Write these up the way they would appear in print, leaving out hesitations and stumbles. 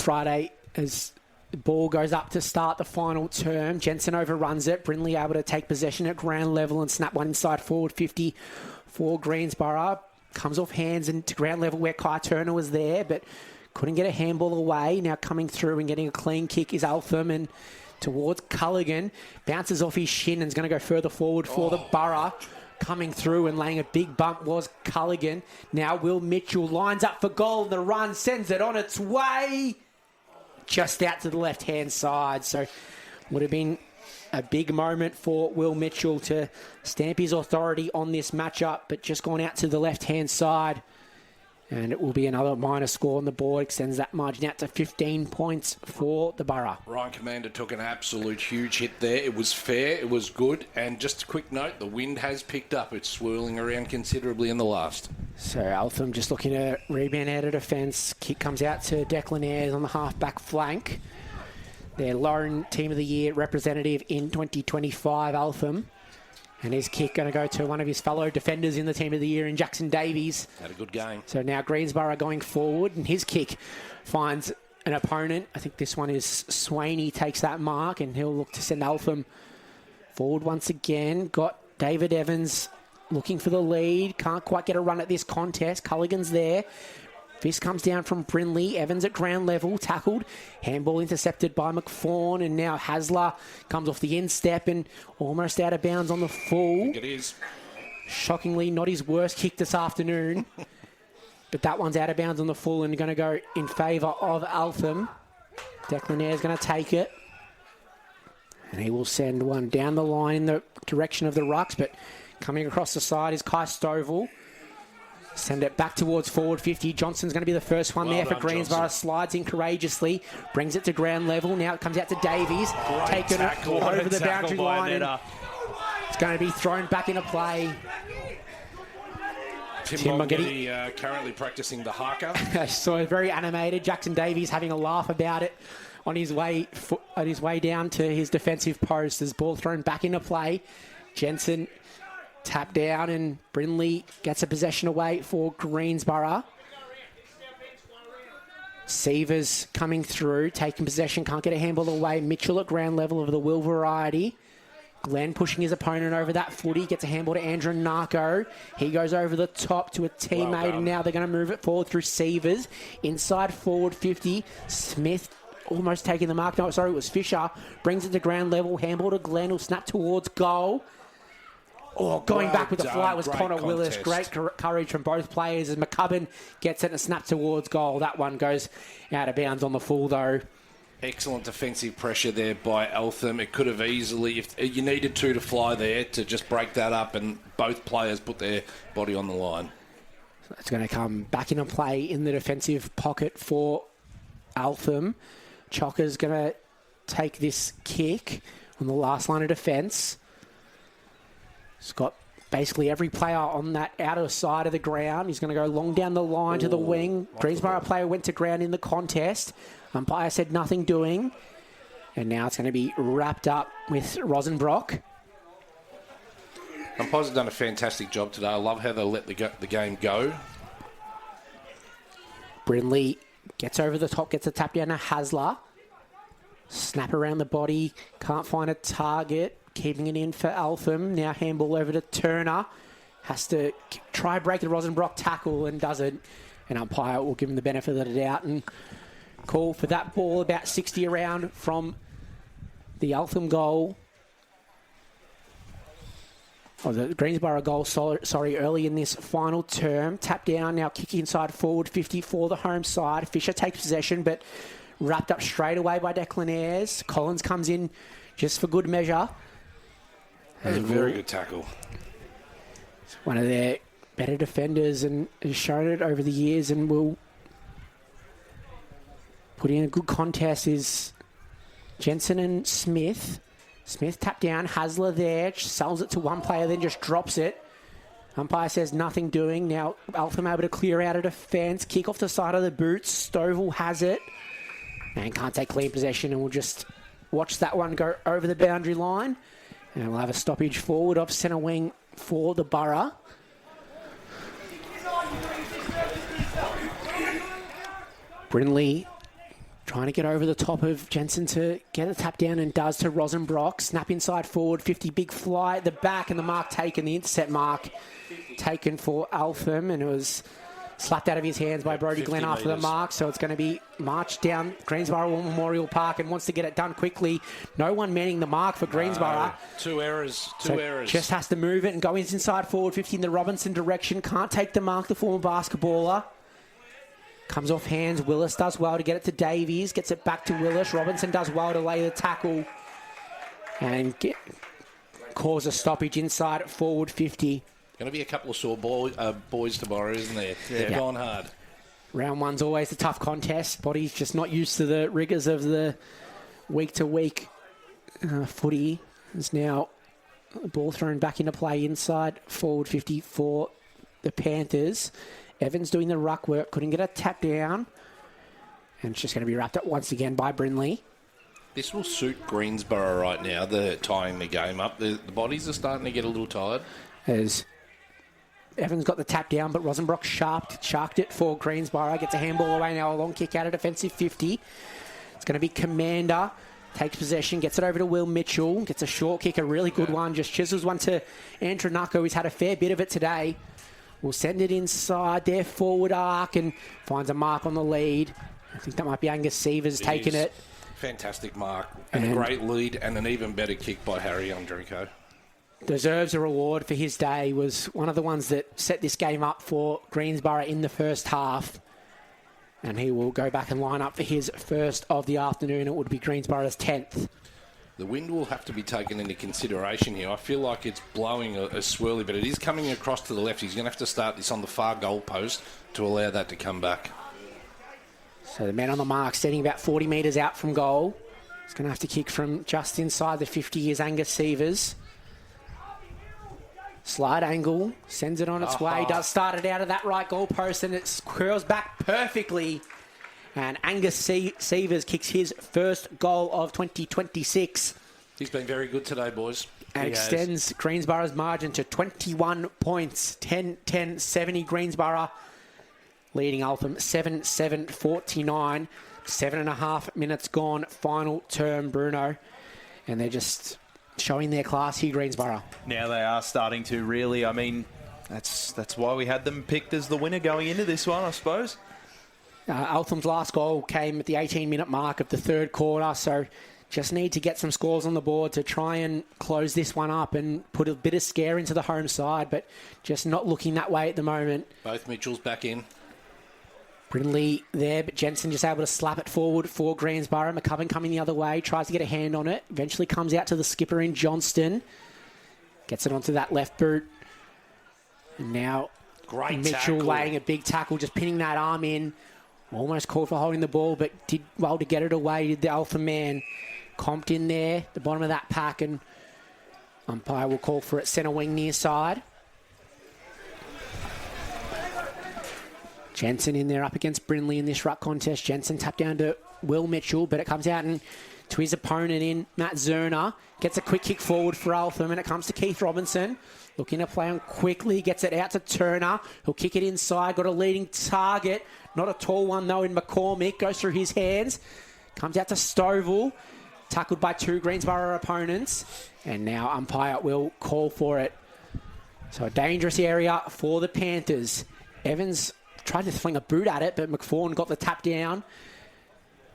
Friday as the ball goes up to start the final term. Jensen overruns it. Brindley able to take possession at ground level and snap one inside forward 50 for Greensborough. Comes off hands and to ground level where Kai Turner was there, but couldn't get a handball away. Now coming through and getting a clean kick is Eltham, and towards Culligan. Bounces off his shin and is going to go further forward for the Borough. Coming through and laying a big bump was Culligan. Now Will Mitchell lines up for goal. The run sends it on its way. Just out to the left-hand side. So would have been a big moment for Will Mitchell to stamp his authority on this matchup, but just gone out to the left-hand side. And it will be another minor score on the board. Extends that margin out to 15 points for the Borough. Ryan Commander took an absolute huge hit there. It was fair. It was good. And just a quick note, the wind has picked up. It's swirling around considerably in the last. So Eltham just looking to rebound out of defence. Kick comes out to Declan Ayres on the half-back flank. Their lone Team of the Year representative in 2025, Eltham. And his kick going to go to one of his fellow defenders in the Team of the Year in Jackson Davies. Had a good game. So now Greensborough going forward, and his kick finds an opponent. I think this one is Swaney takes that mark, and he'll look to send Eltham forward once again. Got David Evans looking for the lead. Can't quite get a run at this contest. Culligan's there. Fist comes down from Brindley. Evans at ground level, tackled. Handball intercepted by McFawn, and now Hasler comes off the instep and almost out of bounds on the full. I think it is. Shockingly, not his worst kick this afternoon. But that one's out of bounds on the full and going to go in favour of Eltham. Declan Ayres going to take it. And he will send one down the line in the direction of the rucks, but coming across the side is Kai Stovall. Send it back towards forward 50. Johnson's going to be the first one there for Greensborough. Johnson slides in courageously, brings it to ground level. Now it comes out to Davies. Taken it over the boundary line. It's going to be thrown back into play. Tim Mongetti currently practicing the haka. So very animated. Jackson Davies having a laugh about it on his way down to his defensive post. As ball thrown back into play. Jensen tap down and Brindley gets a possession away for Greensborough. Sievers coming through, taking possession, can't get a handball away. Mitchell at ground level of the Will variety. Glenn pushing his opponent over that footy, gets a handball to Andrew Narco. He goes over the top to a teammate, and now they're going to move it forward through Sievers. Inside forward 50, Smith almost taking the mark. No, sorry, it was Fisher. Brings it to ground level, handball to Glenn, will snap towards goal. Oh, going back with the flight was Connor Willis. Great courage from both players as McCubbin gets it and snap towards goal. That one goes out of bounds on the full, though. Excellent defensive pressure there by Eltham. It could have easily, if you needed two to fly there, to just break that up, and both players put their body on the line. So that's going to come back into play in the defensive pocket for Eltham. Chocker's going to take this kick on the last line of defence. He's got basically every player on that outer side of the ground. He's going to go long down the line to the wing. Greensborough player went to ground in the contest. Umpire said nothing doing. And now it's going to be wrapped up with Rosenbrock. Umpires have done a fantastic job today. I love how they let the game go. Brindley gets over the top, gets a tap down to Hasler. Snap around the body. Can't find a target. Keeping it in for Eltham. Now handball over to Turner. Has to try break the Rosenbrock tackle and doesn't. And umpire will give him the benefit of the doubt and call for that ball about 60 around from the Eltham goal. Oh, the Greensborough goal, early in this final term. Tap down, now kick inside forward 50 for the home side. Fisher takes possession, but wrapped up straight away by Declan Ayres. Collins comes in just for good measure. That was a very good tackle. One of their better defenders and has shown it over the years and will put in a good contest is Jensen and Smith. Smith tapped down, Hasler there, sells it to one player, then just drops it. Umpire says nothing doing. Now Eltham able to clear out of defence, kick off the side of the boots. Stovall has it and can't take clean possession, and we'll just watch that one go over the boundary line. And we'll have a stoppage forward of centre wing for the Borough. Brindley Trying to get over the top of Jensen to get a tap down, and does to Rosenbrock. Snap inside forward, 50, big fly at the back, and the mark taken, the intercept mark taken for Eltham, and it was slapped out of his hands by Brody Glenn after the mark. So it's going to be marched down Greensborough Memorial Park, and wants to get it done quickly. No one manning the mark for Greensborough. Two errors. Just has to move it and go inside forward, 50 in the Robinson direction. Can't take the mark, the former basketballer. Comes off hands. Willis does well to get it to Davies. Gets it back to Willis. Robinson does well to lay the tackle. And cause a stoppage inside forward 50. Going to be a couple of sore boys tomorrow, isn't there? They've gone hard. Round one's always a tough contest. Body's just not used to the rigours of the week-to-week footy. There's now a ball thrown back into play inside forward 50 for the Panthers. Evans doing the ruck work, couldn't get a tap down. And it's just going to be wrapped up once again by Brindley. This will suit Greensborough right now, the tying the game up. The bodies are starting to get a little tired. As Evans got the tap down, but Rosenbrock sharked it for Greensborough. Gets a handball away now, a long kick out of defensive 50. It's going to be Commander. Takes possession, gets it over to Will Mitchell. Gets a short kick, a really good one. Just chisels one to Andrew Nako. He's had a fair bit of it today. Will send it inside their forward arc and finds a mark on the lead. I think that might be Angus Sievers taking it. Fantastic mark. And a great lead and an even better kick by Harry Andrico. Deserves a reward for his day. Was one of the ones that set this game up for Greensborough in the first half. And he will go back and line up for his first of the afternoon. It would be Greensborough's 10th. The wind will have to be taken into consideration here. I feel like it's blowing a swirly, but it is coming across to the left. He's going to have to start this on the far goal post to allow that to come back. So the man on the mark, standing about 40 metres out from goal. He's going to have to kick from just inside the 50 is Angus Sievers. Slide angle, sends it on its way, does start it out of that right goal post, and it curls back perfectly. And Angus Sievers kicks his first goal of 2026. He's been very good today, boys. And extends Greensborough's margin to 21 points. 10-70 Greensborough, leading Eltham 7-7-49. 7.5 minutes gone, final term, Bruno. And they're just showing their class here, Greensborough. Now they are starting to really, I mean, that's why we had them picked as the winner going into this one, I suppose. Eltham's last goal came at the 18-minute mark of the third quarter, so just need to get some scores on the board to try and close this one up and put a bit of scare into the home side, but just not looking that way at the moment. Both Mitchells back in. Brindley there, but Jensen just able to slap it forward for Greensborough. McCubbin coming the other way, tries to get a hand on it, eventually comes out to the skipper in Johnston. Gets it onto that left boot. And now Great Mitchell tackle. laying a big tackle, just pinning that arm in. Almost called for holding the ball, but did well to get it away, did the Eltham man. Comped in there, the bottom of that pack, and umpire will call for it centre wing near side. Jensen in there up against Brindley in this ruck contest. Jensen tapped down to Will Mitchell, but it comes out and to his opponent in Matt Zerner. Gets a quick kick forward for Eltham, and it comes to Keith Robinson. Looking to play on quickly, gets it out to Turner. He'll kick it inside, got a leading target. Not a tall one, though, in McCormick. Goes through his hands. Comes out to Stovall. Tackled by two Greensborough opponents. And now umpire will call for it. So a dangerous area for the Panthers. Evans tried to fling a boot at it, but McFawn got the tap down.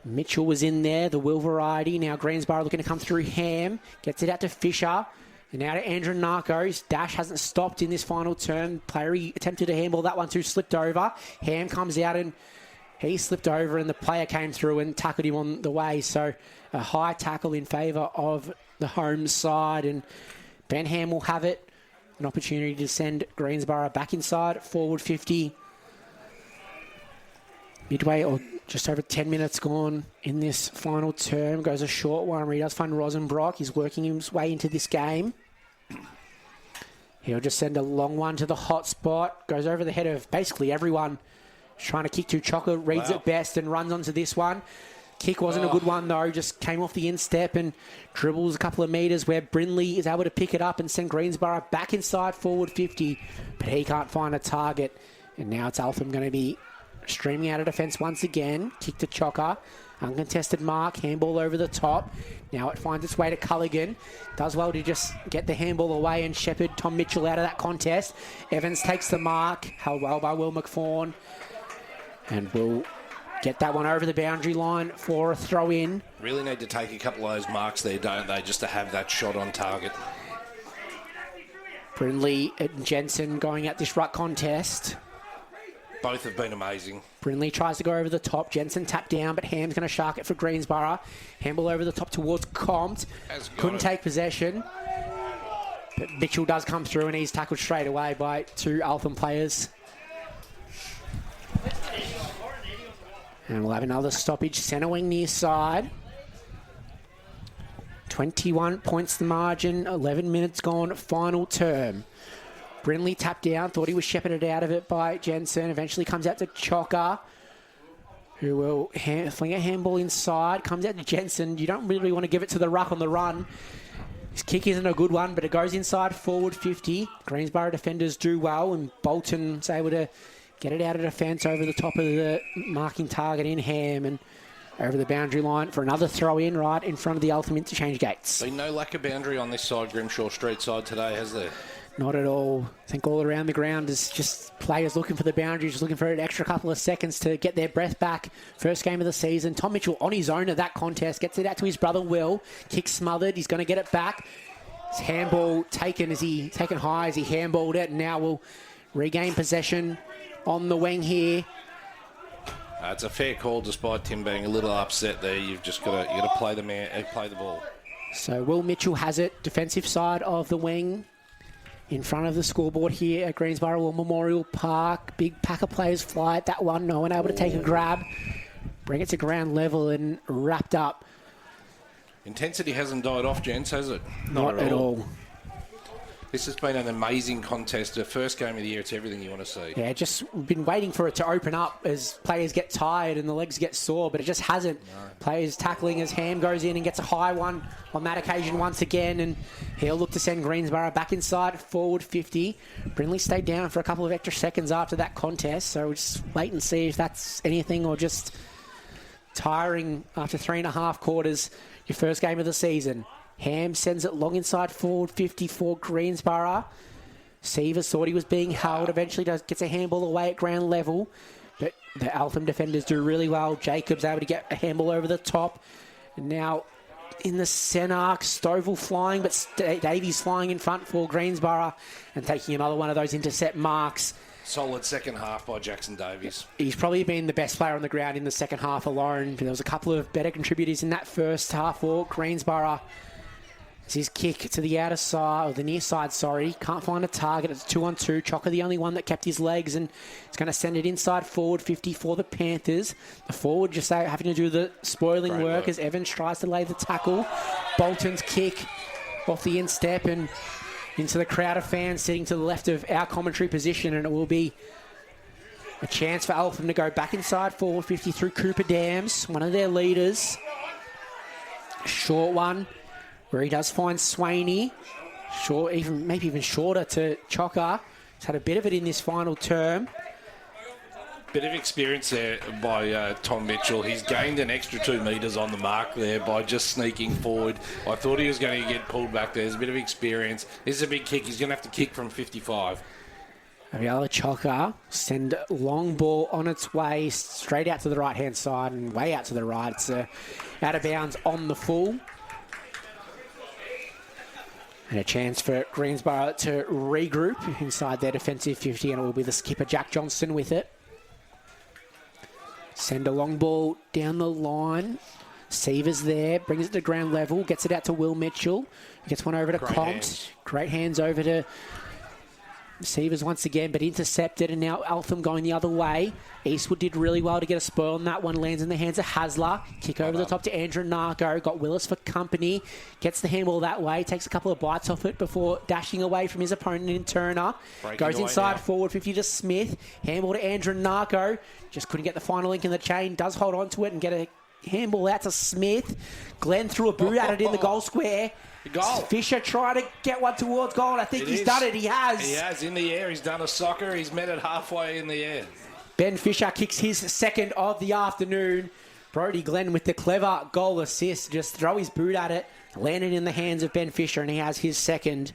Mitchell was in there, the Will variety. Now Greensborough looking to come through Ham. Gets it out to Fisher. And now to Andrew Narco. His dash hasn't stopped in this final turn. Player he attempted to handball that one too, slipped over. Ham comes out and he slipped over, and the player came through and tackled him on the way. So a high tackle in favour of the home side. And Ben Ham will have it. An opportunity to send Greensborough back inside, forward 50. Midway or just over 10 minutes gone in this final term. Goes a short one where he does find Rosenbrock. He's working his way into this game. He'll just send a long one to the hot spot. Goes over the head of basically everyone. Trying to kick to Chocolate. Reads it best and runs onto this one. Kick wasn't a good one, though. Just came off the instep and dribbles a couple of metres where Brindley is able to pick it up and send Greensborough back inside forward 50. But he can't find a target. And now it's Eltham going to be streaming out of defence once again. Kick to Chocker. Uncontested mark, handball over the top. Now it finds its way to Culligan. Does well to just get the handball away and shepherd Tom Mitchell out of that contest. Evans takes the mark, held well by Will McFawn. And will get that one over the boundary line for a throw in. Really need to take a couple of those marks there, don't they, just to have that shot on target. Brindley and Jensen going at this ruck contest. Both have been amazing. Brindley tries to go over the top. Jensen tapped down, but Ham's going to shark it for Greensborough. Handball over the top towards Compt. Couldn't take possession. But Mitchell does come through, and he's tackled straight away by 2 Eltham players. And we'll have another stoppage. Centre wing near side. 21 points the margin. 11 minutes gone. Final term. Brindley tapped down, thought he was shepherded out of it by Jensen. Eventually comes out to Chocker, who will fling a handball inside. Comes out to Jensen. You don't really want to give it to the ruck on the run. His kick isn't a good one, but it goes inside forward 50. Greensborough defenders do well, and Bolton's able to get it out of defence over the top of the marking target in Ham and over the boundary line for another throw in right in front of the Eltham interchange gates. Been no lack of boundary on this side, Grimshaw Street side today, has there? Not at all. I think all around the ground is just players looking for the boundaries, looking for an extra couple of seconds to get their breath back. First game of the season. Tom Mitchell on his own at that contest. Gets it out to his brother Will. Kick smothered. He's going to get it back. His handball taken high as he handballed it. And now will regain possession on the wing here. It's a fair call despite Tim being a little upset there. You've just got to play the ball. So Will Mitchell has it. Defensive side of the wing. In front of the scoreboard here at Greensborough War Memorial Park. Big pack of players fly at that one. No one able to take a grab. Bring it to ground level and wrapped up. Intensity hasn't died off, gents, has it? Not at all. This has been an amazing contest. The first game of the year, it's everything you want to see. Yeah, just been waiting for it to open up as players get tired and the legs get sore, but it just hasn't. No. Players tackling as Ham goes in and gets a high one on that occasion once again, and he'll look to send Greensborough back inside forward 50. Brindley stayed down for a couple of extra seconds after that contest, so we'll just wait and see if that's anything or just tiring after 3.5 quarters, your first game of the season. Ham sends it long inside forward 54 Greensborough. Seavers thought he was being held. Eventually gets a handball away at ground level. But the Eltham defenders do really well. Jacobs able to get a handball over the top. And now in the centre, Stovall flying, but Davies flying in front for Greensborough and taking another one of those intercept marks. Solid second half by Jackson Davies. He's probably been the best player on the ground in the second half alone. There was a couple of better contributors in that first half for Greensborough. It's his kick to the outer side, or the near side, sorry. Can't find a target. It's 2-on-2. Chocker the only one that kept his legs, and it's going to send it inside forward 50 for the Panthers. The forward just having to do the spoiling work as Evans tries to lay the tackle. Bolton's kick off the instep and into the crowd of fans sitting to the left of our commentary position, and it will be a chance for Eltham to go back inside forward 50 through Cooper Dams, one of their leaders. Short one, where he does find Swaney. Short, maybe even shorter to Chocker. He's had a bit of it in this final term. Bit of experience there by Tom Mitchell. He's gained an extra 2 metres on the mark there by just sneaking forward. I thought he was going to get pulled back there. There's a bit of experience. This is a big kick. He's going to have to kick from 55. Ariella Chocker send long ball on its way straight out to the right-hand side and way out to the right. It's out of bounds on the full. And a chance for Greensborough to regroup inside their defensive 50, and it will be the skipper, Jack Johnston, with it. Send a long ball down the line. Seavers there, brings it to ground level, gets it out to Will Mitchell. Gets one over to Compt. Great hands over to Seavers once again, but intercepted, and now Eltham going the other way. Eastwood did really well to get a spoil on that one. Lands in the hands of Hasler. Kick over the top to Andrew Narko. Got Willis for company. Gets the handball that way. Takes a couple of bites off it before dashing away from his opponent in Turner. Goes inside forward 50 to Smith. Handball to Andrew Narko. Just couldn't get the final link in the chain. Does hold on to it and get a handball out to Smith. Glenn threw a boot at it in the goal square. Goal. Fisher trying to get one towards goal, and I think he's done it. He has. He has, in the air. He's done a soccer. He's met it halfway in the air. Ben Fisher kicks his second of the afternoon. Brody Glenn with the clever goal assist. Just throw his boot at it. Landed in the hands of Ben Fisher, and he has his second.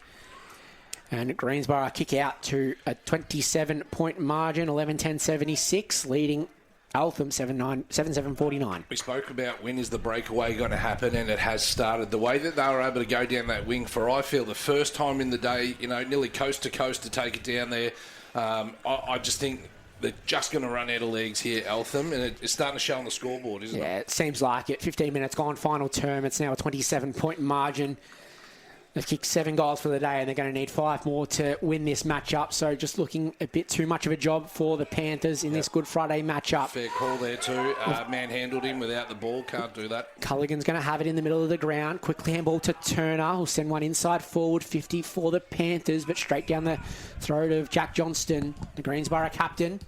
And Greensborough kick out to a 27-point margin, 11-10-76, leading Eltham 7-7-49. We spoke about when is the breakaway going to happen, and it has started. The way that they were able to go down that wing for, I feel, the first time in the day, nearly coast to coast to take it down there. I just think they're just going to run out of legs here, Eltham, and it's starting to show on the scoreboard, isn't it? Yeah, it seems like it. 15 minutes gone, final term. It's now a 27-point margin. They've kicked 7 goals for the day, and they're going to need 5 more to win this matchup. So just looking a bit too much of a job for the Panthers in this Good Friday matchup. Fair call there too. Manhandled him without the ball. Can't do that. Culligan's going to have it in the middle of the ground. Quickly handball to Turner, who'll send one inside forward, 50 for the Panthers, but straight down the throat of Jack Johnston, the Greensborough captain.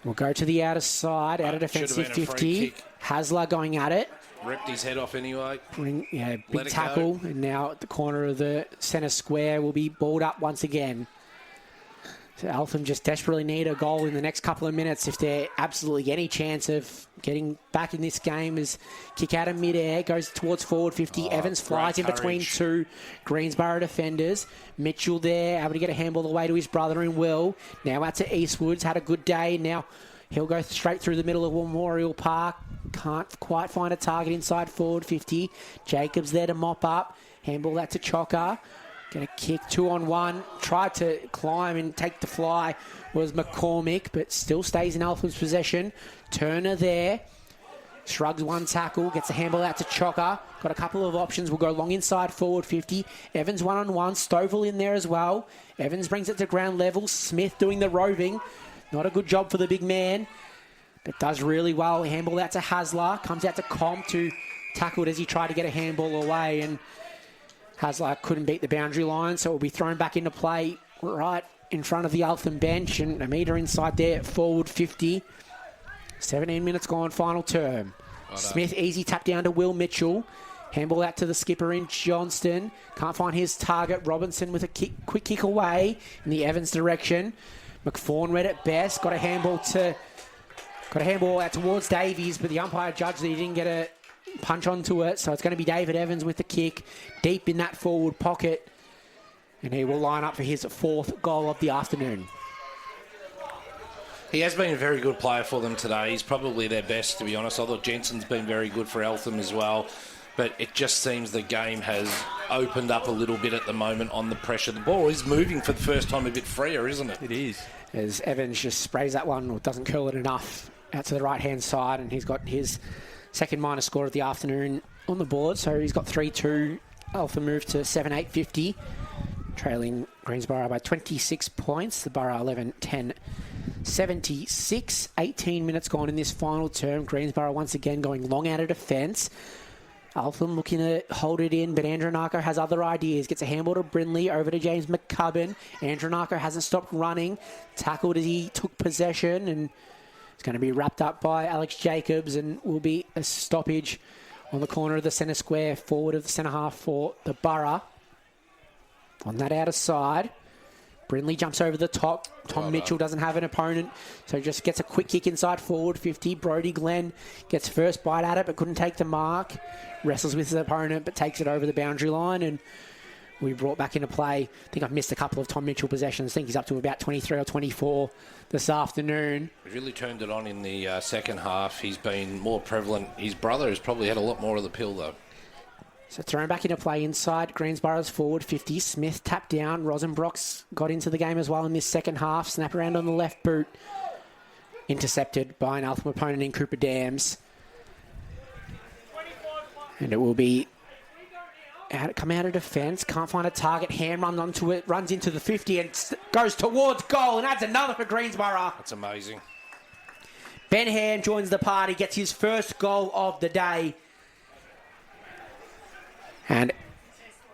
We'll go to the outer side, out of defensive 50. Hasler going at it. Ripped his head off anyway. Big tackle. And now at the corner of the centre square will be balled up once again. So Eltham just desperately need a goal in the next couple of minutes if they're absolutely any chance of getting back in this game. As kick out of midair, goes towards forward 50. Evans flies in between 2 Greensborough defenders. Mitchell there, able to get a handball away to his brother in Will. Now out to Eastwoods, had a good day. Now he'll go straight through the middle of Memorial Park. Can't quite find a target inside forward 50. Jacobs there to mop up. Handball that to Chocker. Going to kick 2-on-1. Tried to climb and take the fly was McCormick, but still stays in Eltham's possession. Turner there. Shrugs one tackle. Gets a handball out to Chocker. Got a couple of options. Will go long inside forward 50. Evans 1-on-1. Stovall in there as well. Evans brings it to ground level. Smith doing the roving. Not a good job for the big man, but does really well. Handball out to Hasler. Comes out to Comp to tackle it as he tried to get a handball away, and Hasler couldn't beat the boundary line, so it will be thrown back into play right in front of the Eltham bench, and a metre inside there, forward 50. 17 minutes gone, final term. Smith, easy tap down to Will Mitchell. Handball out to the skipper in Johnston. Can't find his target. Robinson with a quick kick away in the Evans direction. McFawn read it best. Got a handball out towards Davies, but the umpire judged that he didn't get a punch onto it, so it's going to be David Evans with the kick deep in that forward pocket, and he will line up for his 4th goal of the afternoon. He has been a very good player for them today. He's probably their best, to be honest. I thought Jensen's been very good for Eltham as well, but it just seems the game has opened up a little bit at the moment on the pressure. The ball is moving for the first time a bit freer, isn't it? It is. As Evans just sprays that one, or doesn't curl it enough, out to the right-hand side, and he's got his second minor score of the afternoon on the board. So he's got 3-2. Eltham moved to 7-8-50, trailing Greensborough by 26 points. The Borough 11-10-76. 18 minutes gone in this final term. Greensborough once again going long out of defence. Eltham looking to hold it in, but Andronako has other ideas. Gets a handball to Brindley, over to James McCubbin. Andronako hasn't stopped running. Tackled as he took possession, and it's going to be wrapped up by Alex Jacobs, and will be a stoppage on the corner of the centre square, forward of the centre half for the Borough. On that outer side, Brindley jumps over the top. Tom Mitchell doesn't have an opponent, so just gets a quick kick inside forward 50. Brody Glenn gets first bite at it, but couldn't take the mark. Wrestles with his opponent, but takes it over the boundary line, and we brought back into play. I think I've missed a couple of Tom Mitchell possessions. I think he's up to about 23 or 24 this afternoon. He really turned it on in the second half. He's been more prevalent. His brother has probably had a lot more of the pill, though. So thrown back into play inside Greensborough's forward 50. Smith tapped down. Rosenbrock's got into the game as well in this second half. Snap around on the left boot. Intercepted by an Eltham opponent in Cooper Dams. And it will be come out of defence. Can't find a target. Hand run onto it. Runs into the 50 and goes towards goal and adds another for Greensborough. That's amazing. Ben Ham joins the party. Gets his first goal of the day. And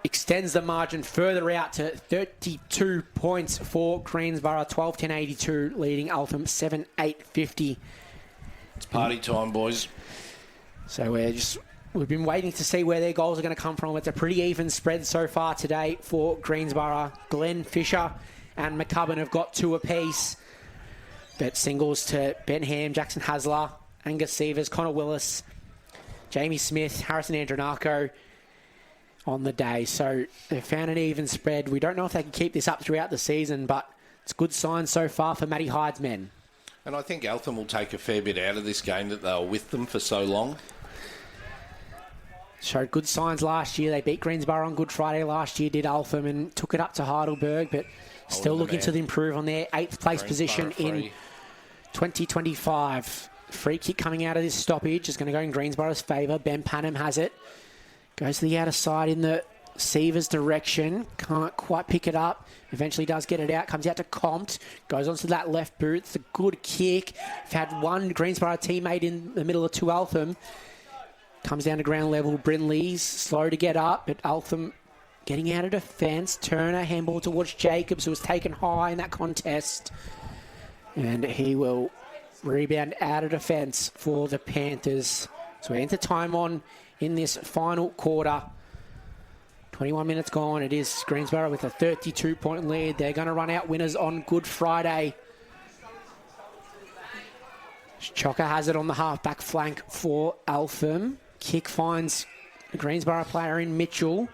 extends the margin further out to 32 points for Greensborough. 12-10-82, leading Eltham 7-8-50. It's party time, boys. So we've been waiting to see where their goals are going to come from. It's a pretty even spread so far today for Greensborough. Glenn, Fisher and McCubbin have got 2 apiece. But singles to Ben Ham, Jackson Hasler Angus Severs, Connor Willis, Jamie Smith, Harrison Andronako on the day. So they found an even spread. We don't know if they can keep this up throughout the season, but it's good signs so far for Matty Hyde's men. And I think Eltham will take a fair bit out of this game that they were with them for so long. Showed good signs last year. They beat Greensborough on Good Friday last year, did Eltham, and took it up to Heidelberg, but still looking to improve on their 8th place position in 2025. Free kick coming out of this stoppage is going to go in Greensborough's favour. Ben Panham has it. Goes to the outer side in the Severs direction. Can't quite pick it up. Eventually does get it out. Comes out to Compt. Goes onto that left boot. It's a good kick. We've had one Greensborough teammate in the middle of two Eltham. Comes down to ground level. Brindley's slow to get up, but Eltham getting out of defence. Turner, handball towards Jacobs, who was taken high in that contest. And he will rebound out of defence for the Panthers. So we enter time on in this final quarter. 21 minutes gone. It is Greensborough with a 32-point lead. They're going to run out winners on Good Friday. Chocker has it on the half-back flank for Eltham. Kick finds a Greensborough player in Mitchell.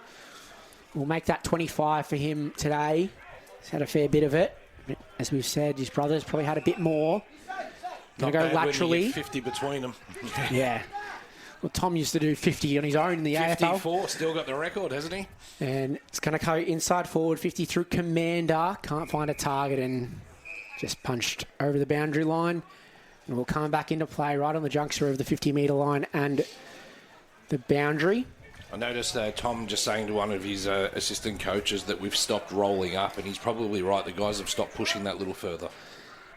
We'll make that 25 for him today. He's had a fair bit of it. As we've said, his brother's probably had a bit more. Going to go laterally. When you get 50 between them. Yeah. Well, Tom used to do 50 on his own in the 54, AFL. still got the record, hasn't he? And it's going to go inside forward, 50 through Commander. Can't find a target and just punched over the boundary line. And we'll come back into play right on the juncture of the 50-metre line and the boundary. I noticed Tom just saying to one of his assistant coaches that we've stopped rolling up, and he's probably right. The guys have stopped pushing that little further.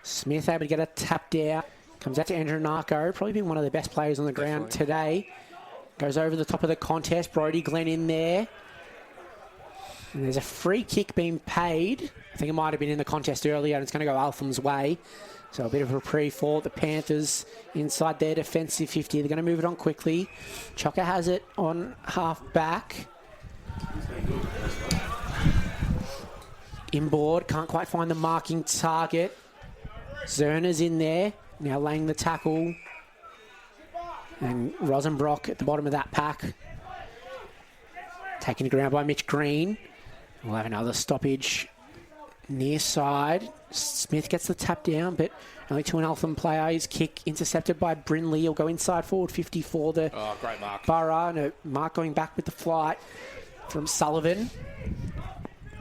Smith able to get a tap out. Comes out to Andrew Narco. Probably been one of the best players on the ground today. Goes over the top of the contest. Brodie Glenn in there. And there's a free kick being paid. I think it might have been in the contest earlier, and it's going to go Eltham's way. So a bit of a reprieve for the Panthers inside their defensive 50. They're going to move it on quickly. Chocker has it on half back. Inboard. Can't quite find the marking target. Zerner's in there. Now laying the tackle. And Rosenbrock at the bottom of that pack. Taken to ground by Mitch Green. We'll have another stoppage near side. Smith gets the tap down, but only to an Eltham player. His kick intercepted by Brindley. He'll go inside forward 50 for the great mark. Borough. And a mark going back with the flight from Sullivan.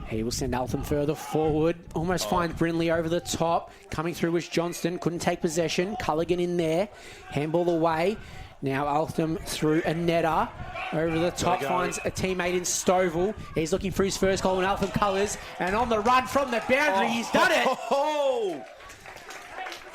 He will send Eltham further forward. Almost finds Brindley over the top. Coming through was Johnston. Couldn't take possession. Culligan in there. Handball away. Now Eltham through a netter. Over the top finds a teammate in Stovall. He's looking for his first goal in Eltham colours. And on the run from the boundary, he's done it.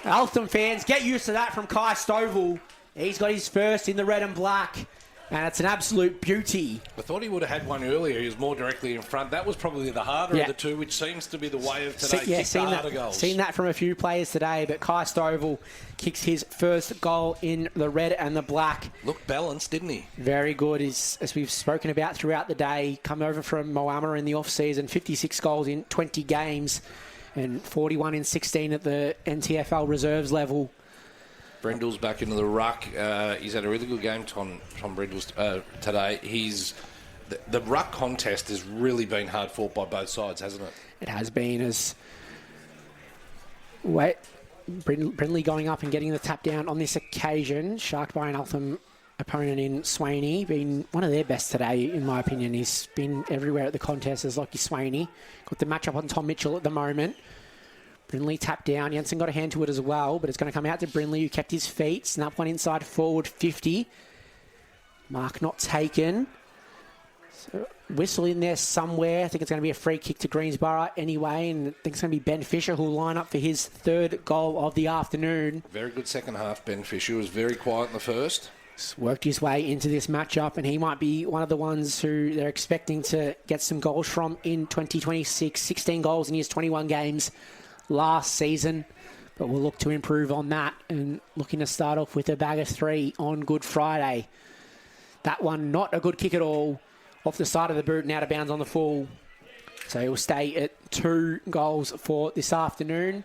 Eltham fans, get used to that from Kai Stovall. He's got his first in the red and black. And it's an absolute beauty. I thought he would have had one earlier. He was more directly in front. That was probably the harder of the two, which seems to be the way of today. Seen that from a few players today, but Kai Stovall kicks his first goal in the red and the black. Looked balanced, didn't he? Very good. As we've spoken about throughout the day, come over from Moama in the off-season, 56 goals in 20 games and 41 in 16 at the NTFL reserves level. Brindle's back into the ruck. He's had a really good game, Tom Brindle's today. The ruck contest has really been hard fought by both sides, hasn't it? It has been. Brindley going up and getting the tap down on this occasion. Sharked by an Eltham opponent in Swaney. Been one of their best today, in my opinion. He's been everywhere at the contest as Lockie Swaney. Got the matchup on Tom Mitchell at the moment. Brindley tapped down. Jensen got a hand to it as well, but it's going to come out to Brindley, who kept his feet. Snap one inside forward 50. Mark not taken. So whistle in there somewhere. I think it's going to be a free kick to Greensborough anyway, and I think it's going to be Ben Fisher who'll line up for his third goal of the afternoon. Very good second half. Ben Fisher was very quiet in the first. He's worked his way into this matchup, and he might be one of the ones who they're expecting to get some goals from in 2026. 16 goals in his 21 games last season, but we'll look to improve on that and looking to start off with a bag of 3 on Good Friday. That one not a good kick at all, off the side of the boot and out of bounds on the full. So he'll stay at 2 goals for this afternoon.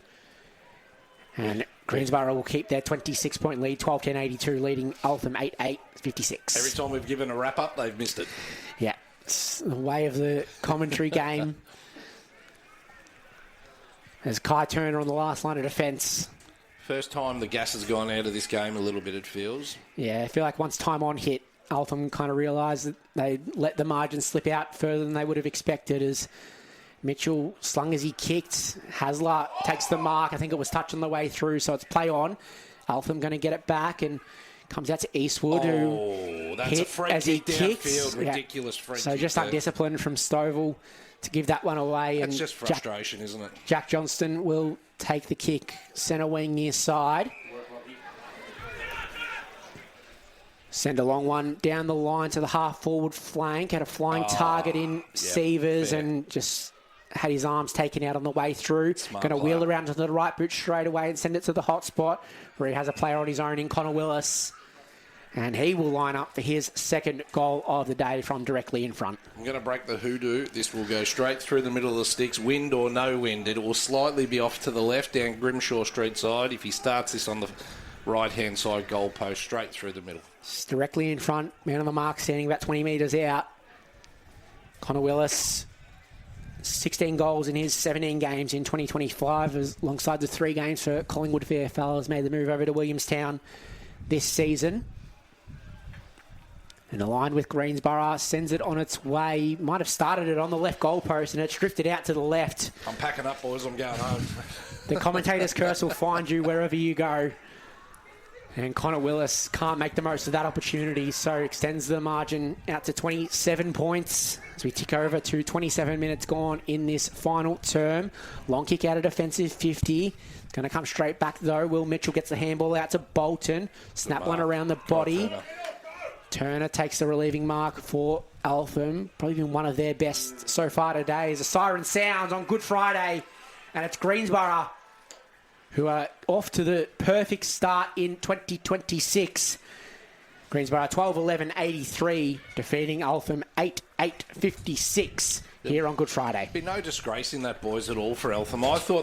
And Greensborough will keep their 26-point lead, 12-10-82, leading Eltham 8-8-56. Every time we've given a wrap-up, they've missed it. Yeah, it's the way of the commentary game. There's Kai Turner on the last line of defence. First time the gas has gone out of this game a little bit, it feels. Yeah, I feel like once time on hit, Eltham kind of realised that they let the margin slip out further than they would have expected as Mitchell slung as he kicked. Hasler takes the mark. I think it was touch on the way through, so it's play on. Eltham going to get it back and comes out to Eastwood, who that's hit a free as he kick kicks. downfield. Ridiculous free So kick just there. undisciplined from Stovall to give that one away. That's and just frustration, isn't it? Jack Johnston will take the kick. Centre wing near side. Send a long one down the line to the half-forward flank. Had a flying target in Sievers fair. and just had his arms taken out on the way through. Going to wheel around to the right boot straight away and send it to the hot spot where he has a player on his own in Connor Willis. And he will line up for his second goal of the day from directly in front. I'm going to break the hoodoo. This will go straight through the middle of the sticks, wind or no wind. It will slightly be off to the left down Grimshaw Street side. If he starts this on the right-hand side goal post, straight through the middle. It's directly in front. Man on the mark, standing about 20 metres out. Connor Willis, 16 goals in his 17 games in 2025, alongside the 3 games for Collingwood VFL, has made the move over to Williamstown this season. And aligned with Greensborough, sends it on its way. Might have started it on the left goalpost and it's drifted out to the left. I'm packing up, boys. I'm going home. The commentator's curse will find you wherever you go. And Connor Willis can't make the most of that opportunity, so extends the margin out to 27 points as we tick over to 27 minutes gone in this final term. Long kick out of defensive 50. It's going to come straight back, though. Will Mitchell gets the handball out to Bolton. Snap one around the body. Turner takes the relieving mark for Eltham. Probably been one of their best so far today as a siren sounds on Good Friday. And it's Greensborough, who are off to the perfect start in 2026. Greensborough 12-11-83, defeating Eltham 8-8-56 here on Good Friday. Be no disgrace in that, boys, at all for Eltham. I thought they